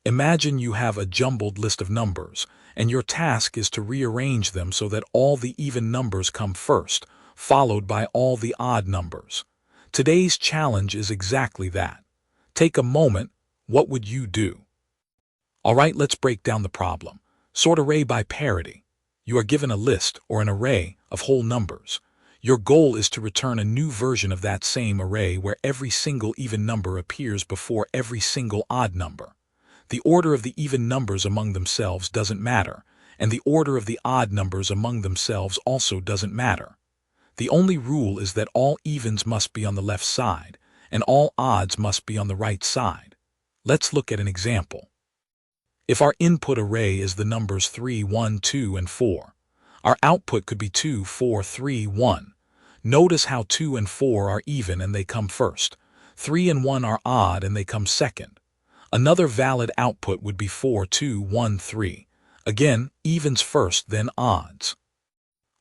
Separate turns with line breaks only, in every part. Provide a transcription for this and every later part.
Imagine you have a jumbled list of numbers, and your task is to rearrange them so that all the even numbers come first, followed by all the odd numbers. Today's challenge is exactly that. Take a moment. What would you do? Alright, let's break down the problem. Sort array by parity. You are given a list or an array of whole numbers. Your goal is to return a new version of that same array where every single even number appears before every single odd number. The order of the even numbers among themselves doesn't matter, and the order of the odd numbers among themselves also doesn't matter. The only rule is that all evens must be on the left side, and all odds must be on the right side. Let's look at an example. If our input array is the numbers 3, 1, 2, and 4, our output could be 2, 4, 3, 1. Notice how 2 and 4 are even and they come first. 3 and 1 are odd and they come second. Another valid output would be 4, 2, 1, 3. Again, evens first, then odds.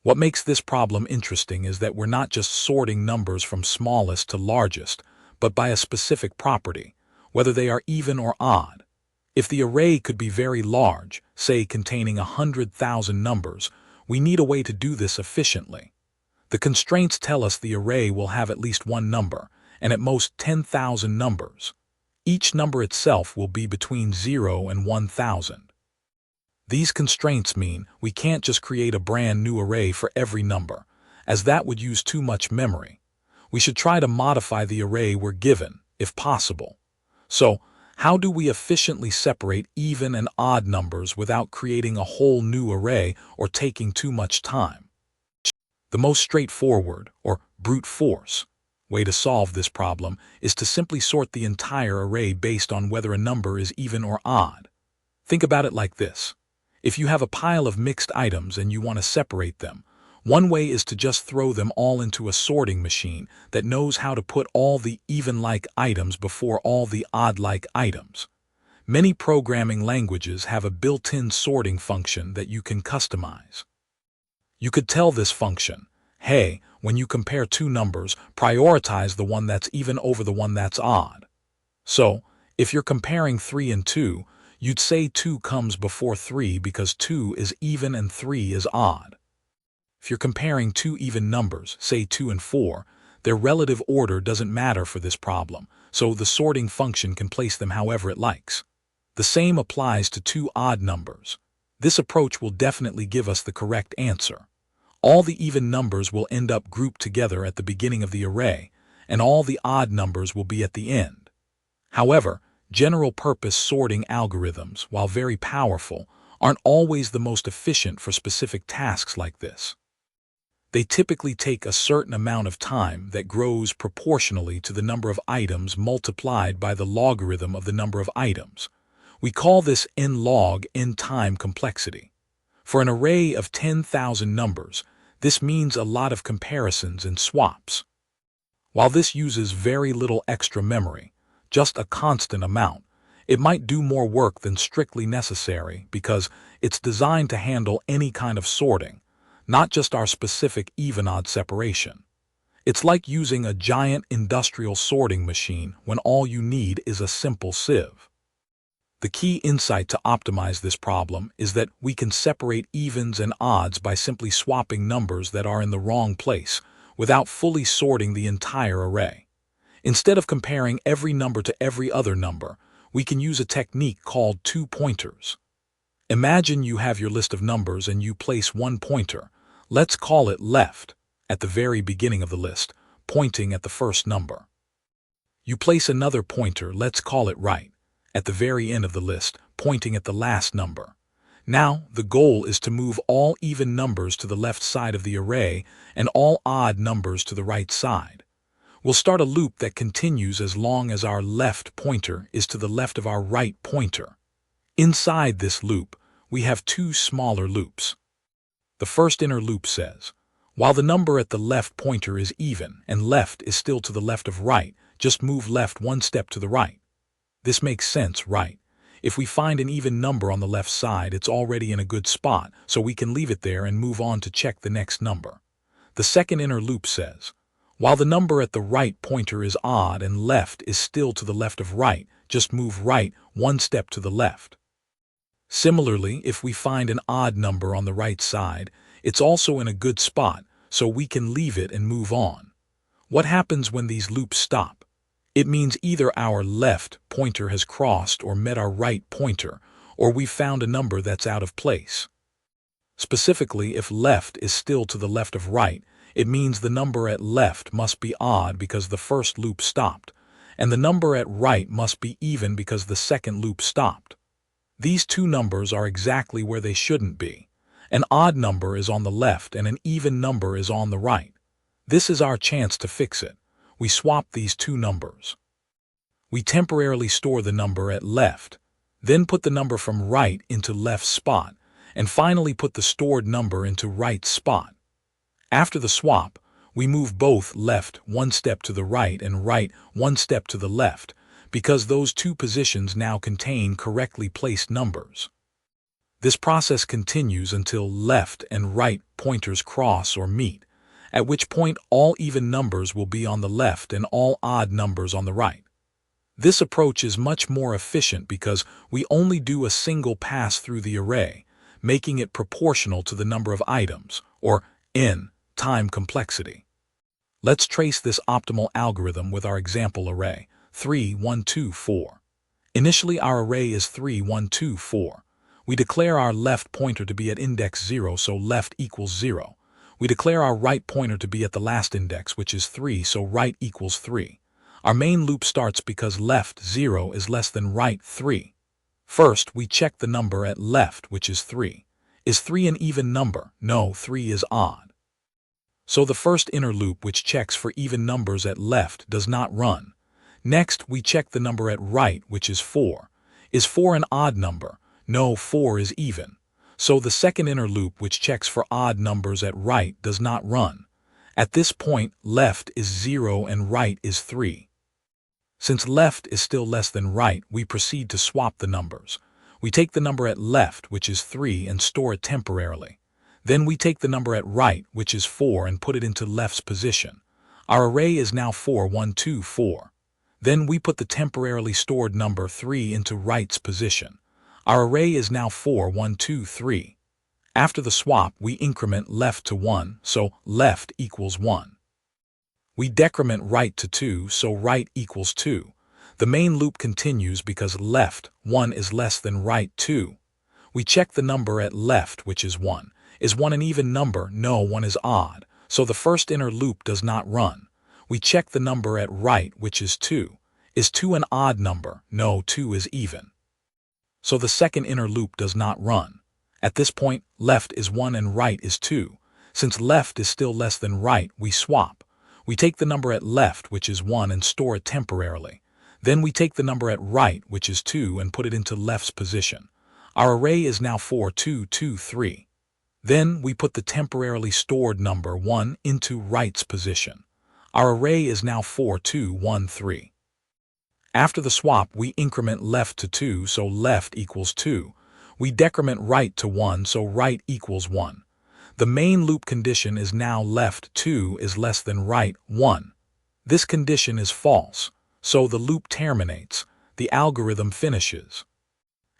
What makes this problem interesting is that we're not just sorting numbers from smallest to largest, but by a specific property, whether they are even or odd. If the array could be very large, say containing 100,000 numbers, we need a way to do this efficiently. The constraints tell us the array will have at least one number, and at most 10,000 numbers. Each number itself will be between 0 and 1,000. These constraints mean we can't just create a brand new array for every number, as that would use too much memory. We should try to modify the array we're given, if possible. So, how do we efficiently separate even and odd numbers without creating a whole new array or taking too much time? The most straightforward, or brute force, way to solve this problem is to simply sort the entire array based on whether a number is even or odd. Think about it like this. If you have a pile of mixed items and you want to separate them, one way is to just throw them all into a sorting machine that knows how to put all the even-like items before all the odd-like items. Many programming languages have a built-in sorting function that you can customize. You could tell this function, hey, when you compare two numbers, prioritize the one that's even over the one that's odd. So, if you're comparing 3 and 2, you'd say 2 comes before 3 because 2 is even and 3 is odd. If you're comparing two even numbers, say 2 and 4, their relative order doesn't matter for this problem, so the sorting function can place them however it likes. The same applies to two odd numbers. This approach will definitely give us the correct answer. All the even numbers will end up grouped together at the beginning of the array, and all the odd numbers will be at the end. However, general-purpose sorting algorithms, while very powerful, aren't always the most efficient for specific tasks like this. They typically take a certain amount of time that grows proportionally to the number of items multiplied by the logarithm of the number of items. We call this n log n time complexity. For an array of 10,000 numbers, this means a lot of comparisons and swaps. While this uses very little extra memory, just a constant amount, it might do more work than strictly necessary because it's designed to handle any kind of sorting, not just our specific even-odd separation. It's like using a giant industrial sorting machine when all you need is a simple sieve. The key insight to optimize this problem is that we can separate evens and odds by simply swapping numbers that are in the wrong place without fully sorting the entire array. Instead of comparing every number to every other number, we can use a technique called two pointers. Imagine you have your list of numbers and you place one pointer, let's call it left, at the very beginning of the list, pointing at the first number. You place another pointer, let's call it right, at the very end of the list, pointing at the last number. Now, the goal is to move all even numbers to the left side of the array and all odd numbers to the right side. We'll start a loop that continues as long as our left pointer is to the left of our right pointer. Inside this loop, we have two smaller loops. The first inner loop says, while the number at the left pointer is even and left is still to the left of right, just move left one step to the right. This makes sense, right? If we find an even number on the left side, it's already in a good spot, so we can leave it there and move on to check the next number. The second inner loop says, while the number at the right pointer is odd and left is still to the left of right, just move right one step to the left. Similarly, if we find an odd number on the right side, it's also in a good spot, so we can leave it and move on. What happens when these loops stop? It means either our left pointer has crossed or met our right pointer, or we've found a number that's out of place. Specifically, if left is still to the left of right, it means the number at left must be odd because the first loop stopped, and the number at right must be even because the second loop stopped. These two numbers are exactly where they shouldn't be. An odd number is on the left and an even number is on the right. This is our chance to fix it. We swap these two numbers. We temporarily store the number at left, then put the number from right into left spot, and finally put the stored number into right spot. After the swap, we move both left one step to the right and right one step to the left, because those two positions now contain correctly placed numbers. This process continues until left and right pointers cross or meet, at which point all even numbers will be on the left and all odd numbers on the right. This approach is much more efficient because we only do a single pass through the array, making it proportional to the number of items, or n, time complexity. Let's trace this optimal algorithm with our example array, 3, 1, 2, 4. Initially, our array is 3, 1, 2, 4. We declare our left pointer to be at index 0, so left equals 0. We declare our right pointer to be at the last index, which is 3, so right equals 3. Our main loop starts because left 0 is less than right 3. First, we check the number at left, which is 3. Is 3 an even number? No, 3 is odd. So the first inner loop, which checks for even numbers at left, does not run. Next, we check the number at right, which is 4. Is 4 an odd number? No, 4 is even. So the second inner loop, which checks for odd numbers at right, does not run. At this point, left is 0 and right is 3. Since left is still less than right, we proceed to swap the numbers. We take the number at left, which is 3, and store it temporarily. Then we take the number at right, which is 4, and put it into left's position. Our array is now 4, 1, 2, 4. Then we put the temporarily stored number 3 into right's position. Our array is now 4, 1, 2, 3. After the swap, we increment left to 1, so left equals 1. We decrement right to 2, so right equals 2. The main loop continues because left 1 is less than right 2. We check the number at left, which is 1. Is 1 an even number? No, 1 is odd, so the first inner loop does not run. We check the number at right, which is 2. Is 2 an odd number? No, 2 is even. So the second inner loop does not run. At this point, left is 1 and right is 2. Since left is still less than right, we swap. We take the number at left, which is 1, and store it temporarily. Then we take the number at right, which is 2, and put it into left's position. Our array is now 4, 2, 2, 3. Then we put the temporarily stored number 1 into right's position. Our array is now 4, 2, 1, 3. After the swap, we increment left to 2, so left equals 2. We decrement right to 1, so right equals 1. The main loop condition is now left 2 is less than right 1. This condition is false, so the loop terminates. The algorithm finishes.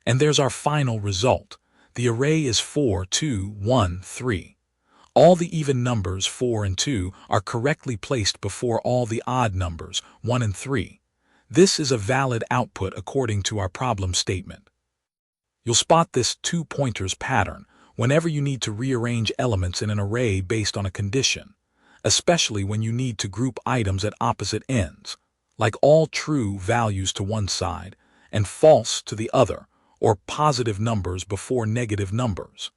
And there's our final result. The array is 4, 2, 1, 3. All the even numbers 4 and 2 are correctly placed before all the odd numbers 1 and 3. This is a valid output according to our problem statement. You'll spot this two pointers pattern whenever you need to rearrange elements in an array based on a condition, especially when you need to group items at opposite ends, like all true values to one side and false to the other, or positive numbers before negative numbers.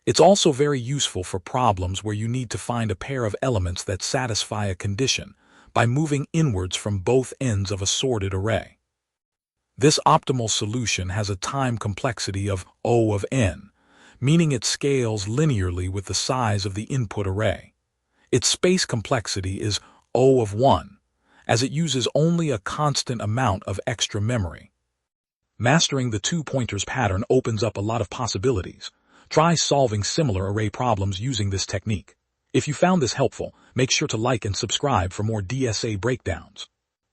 It's also very useful for problems where you need to find a pair of elements that satisfy a condition by moving inwards from both ends of a sorted array. This optimal solution has a time complexity of O of n, meaning it scales linearly with the size of the input array. Its space complexity is O of 1, as it uses only a constant amount of extra memory. Mastering the two pointers pattern opens up a lot of possibilities. Try solving similar array problems using this technique. If you found this helpful, make sure to like and subscribe for more DSA breakdowns.